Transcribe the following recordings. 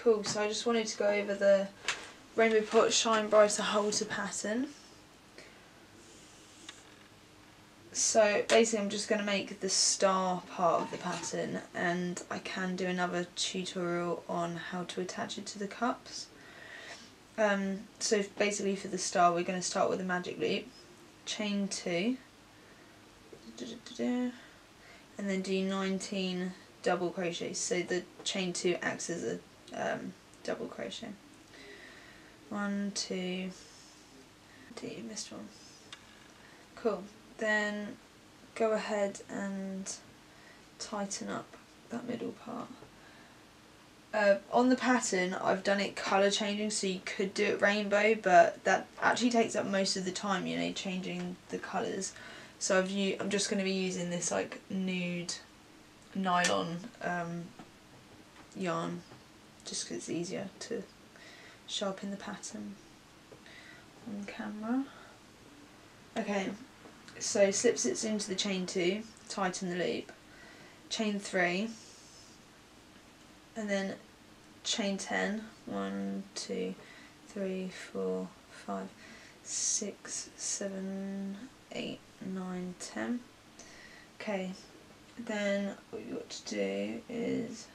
Cool, so I just wanted to go over the RainbowPot Shine Brighter Halter pattern. So basically I'm just going to make the star part of the pattern, and I can do another tutorial on how to attach it to the cups. So basically for the star we're going to start with a magic loop, chain 2, and then do 19 double crochets, so the chain 2 acts as a double crochet. 1, 2, missed one. Cool. Then go ahead and tighten up that middle part. On the pattern I've done it colour changing, so you could do it rainbow, but that actually takes up most of the time, you know, changing the colours. So I'm just going to be using this like nude nylon yarn, just because it's easier to sharpen the pattern on camera. Okay, so slip stitch into the chain 2, tighten the loop, chain 3, and then chain 10, 1, 2, 3, 4, 5, 6, 7, 8, 9, 10. Okay, then what you've got to do is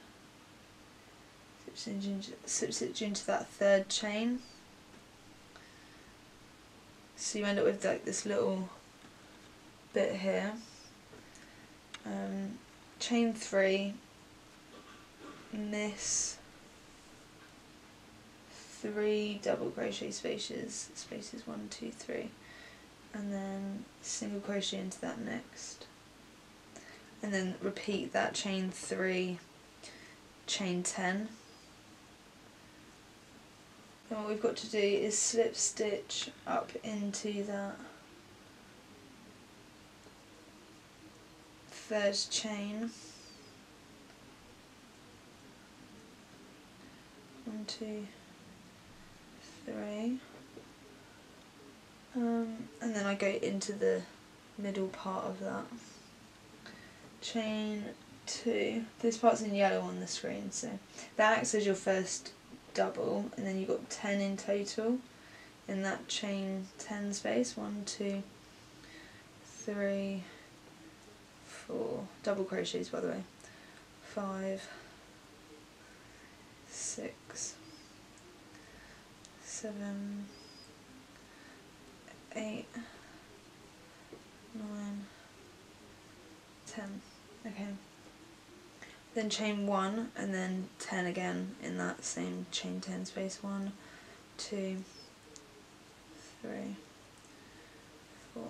slip stitch into that third chain. So you end up with like this little bit here. Chain 3, miss 3 double crochet spaces, 1, 2, 3, and then single crochet into that next, and then repeat that chain 3, chain 10. And what we've got to do is slip stitch up into that third chain. 1, 2, 3. And then I go into the middle part of that. Chain 2. This part's in yellow on the screen, so that acts as your first double, and then you've got 10 in total in that chain 10 space. 1, 2, 3, 4 double crochets, by the way. 5, 6, 7, 8, 9, 10. Okay. Then chain 1 and then 10 again in that same chain 10 space. 1, 2, 3, 4,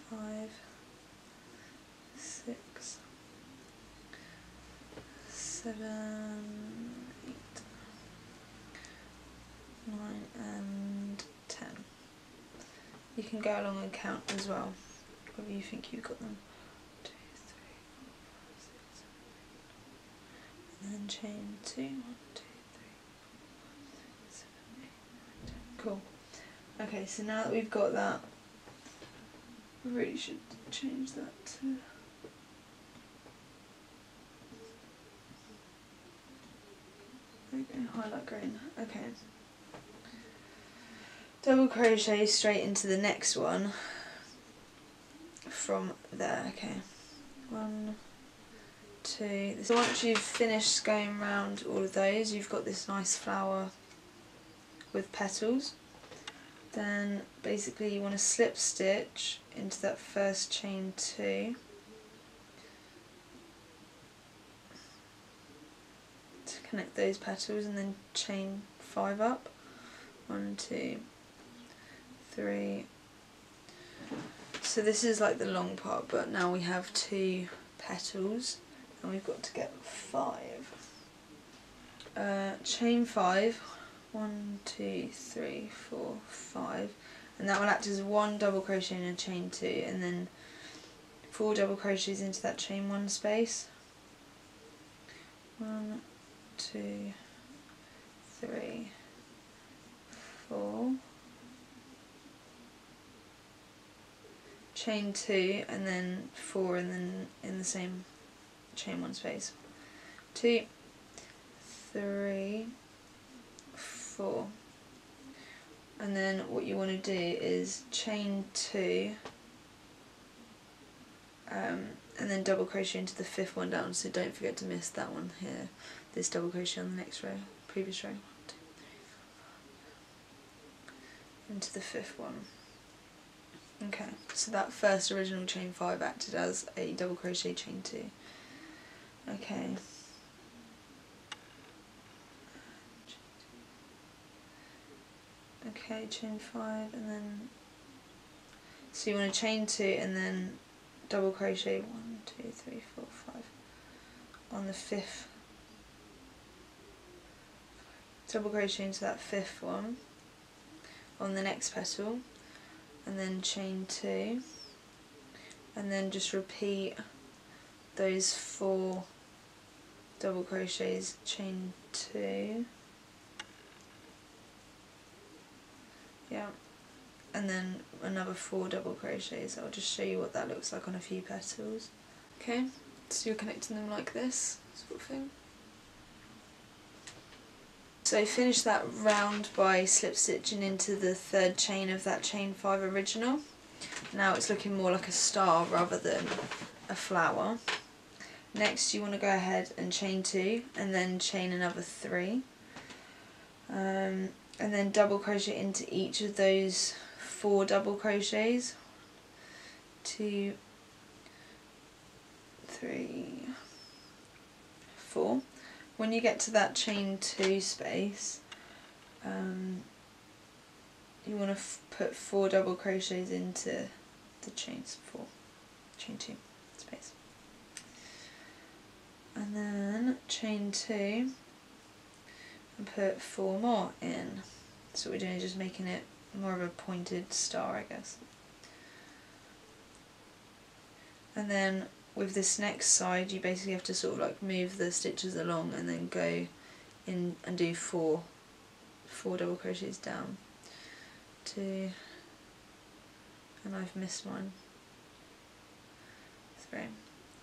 5, 6, 7, 8, 9 and 10. You can go along and count as well, whether you think you've got them. 2, 3, 4, 5, 6, 7, 8, 9. And then chain 2, 1, 2, 3, 4, 5, 6, 7, 8, 9, 10. Cool. Okay, so now that we've got that, we really should change that to highlight green. Okay. Double crochet straight into the next one from there. Okay. 1, 2. So once you've finished going around all of those, you've got this nice flower with petals. Then basically you want to slip stitch into that first chain 2 to connect those petals, and then chain 5 up. 1, 2, 3. So this is like the long part, but now we have 2 petals and we've got to get 5. Chain 5, 1, 2, 3, 4, 5, and that will act as 1 double crochet in a chain 2, and then 4 double crochets into that chain 1 space. 1, 2, 3, 4. Chain 2 and then 4, and then in the same chain 1 space. 2, 3, 4. And then what you want to do is chain 2 and then double crochet into the 5th one down, so don't forget to miss that one here, this double crochet on the next row, previous row, 1, 2, 3, 4, into the 5th one. Okay, so that first original chain 5 acted as a double crochet chain 2. Okay. Okay, chain 5 and then, so you want to chain 2 and then double crochet 1, 2, 3, 4, 5 on the 5th, double crochet into that 5th one on the next petal, and then chain 2, and then just repeat those 4 double crochets, chain 2, yeah, and then another 4 double crochets. I'll just show you what that looks like on a few petals. Okay, so you're connecting them like this sort of thing. So finish that round by slip stitching into the 3rd chain of that chain 5 original. Now it's looking more like a star rather than a flower. Next you want to go ahead and chain 2 and then chain another 3. And then double crochet into each of those 4 double crochets. 2, 3, 4. When you get to that chain 2 space, you want to put 4 double crochets into the chain 2 space, and then chain 2 and put 4 more in. So what we're doing is just making it more of a pointed star, I guess. And then with this next side you basically have to sort of like move the stitches along and then go in and do 4 double crochets down. 2, and I've missed one. 3.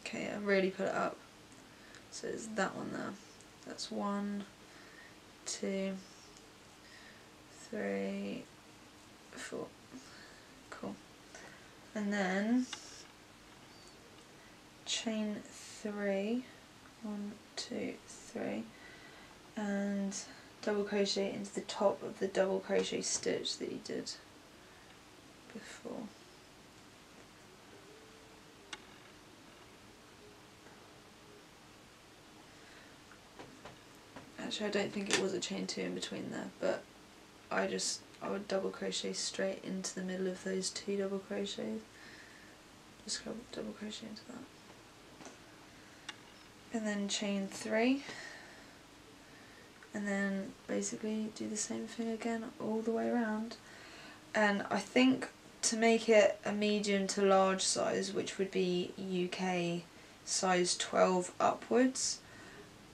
Okay, I really put it up. So it's that one there. That's 1, 2, 3, 4. Cool. And then chain 3, 1, 2, 3, and double crochet into the top of the double crochet stitch that you did before. Actually, I don't think it was a chain 2 in between there, but I would double crochet straight into the middle of those 2 double crochets. Just double crochet into that. And then chain 3, and then basically do the same thing again all the way around. And I think to make it a medium to large size, which would be UK size 12 upwards,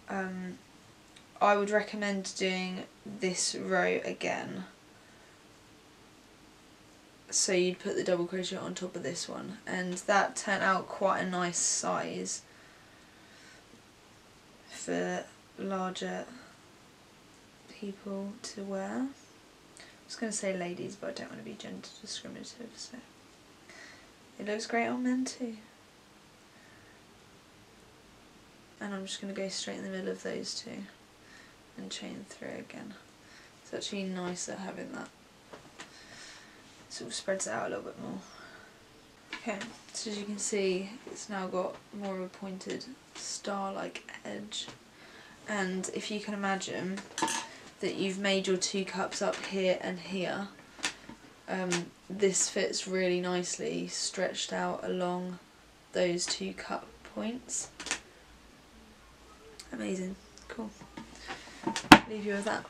I would recommend doing this row again. So you'd put the double crochet on top of this one, and that turned out quite a nice size for larger people to wear. I was going to say ladies, but I don't want to be gender discriminative, so it looks great on men too. And I'm just going to go straight in the middle of those 2 and chain 3 again. It's actually nicer having that. Sort of spreads it out a little bit more. Okay, so as you can see, it's now got more of a pointed star-like edge. And if you can imagine that you've made your 2 cups up here and here, this fits really nicely stretched out along those 2 cup points. Amazing, cool. Leave you with that.